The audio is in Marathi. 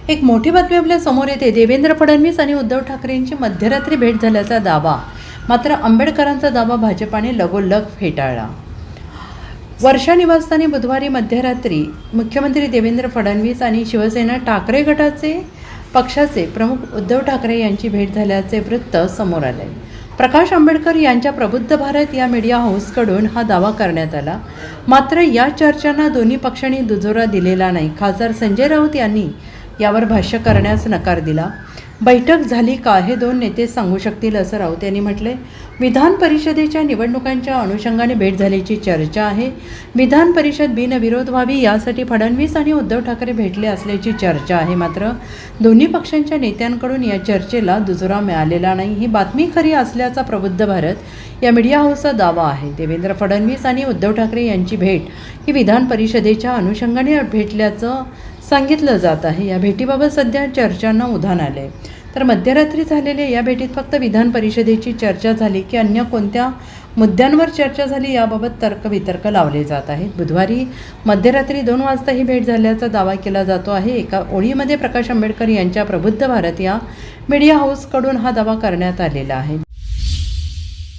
एक मोठी बातमी आपल्या समोर येते। देवेंद्र फडणवीस आणि उद्धव ठाकरेंची मध्यरात्री भेट झाल्याचा दावा, मात्र आंबेडकरांचा दावा भाजपाने लगोलग फेटाळला। वर्षा निवासस्थानी बुधवारी मध्यरात्री मुख्यमंत्री देवेंद्र फडणवीस आणि शिवसेना ठाकरे गटाचे पक्षाचे प्रमुख उद्धव ठाकरे यांची भेट झाल्याचे वृत्त समोर आले। प्रकाश आंबेडकर यांच्या प्रबुद्ध भारत या मीडिया हाऊसकडून हा दावा करण्यात आला, मात्र या चर्चांना दोन्ही पक्षांनी दुजोरा दिलेला नाही। खासदार संजय राऊत यांनी यावर भाष्य करण्यास नकार दिला। बैठक झाली का हे दोन नेते सांगू शकतील असं राऊत यांनी म्हटले। विधान परिषदेच्या निवडणुकांच्या अनुषंगाने भेट झाल्याची चर्चा आहे। विधान परिषद बिनविरोध व्हावी यासाठी फडणवीस आणि उद्धव ठाकरे भेटले असल्याची चर्चा आहे, मात्र दोन्ही पक्षांच्या नेत्यांकडून या चर्चेला दुजोरा मिळालेला नाही। ही बातमी खरी असल्याचा प्रबुद्ध भारत या मीडिया हाऊसचा दावा आहे। देवेंद्र फडणवीस आणि उद्धव ठाकरे यांची भेट ही विधान परिषदेच्या अनुषंगाने भेटल्याचं सांगितलं जात आहे। या भेटीबाबत सध्या चर्चांना उधाण आले। तर मध्यरात्री झालेल्या या भेटीत फक्त विधान परिषदेची चर्चा झाली की अन्य कोणत्या मुद्द्यांवर चर्चा झाली याबाबत तर्कवितर्क लावले जात आहेत। बुधवारी मध्यरात्री 2 वाजता ही भेट झाल्याचा दावा केला जातो आहे। एका ओळीमध्ये प्रकाश आंबेडकर यांच्या प्रबुद्ध भारत या मीडिया हाऊसकडून हा दावा करण्यात आलेला आहे।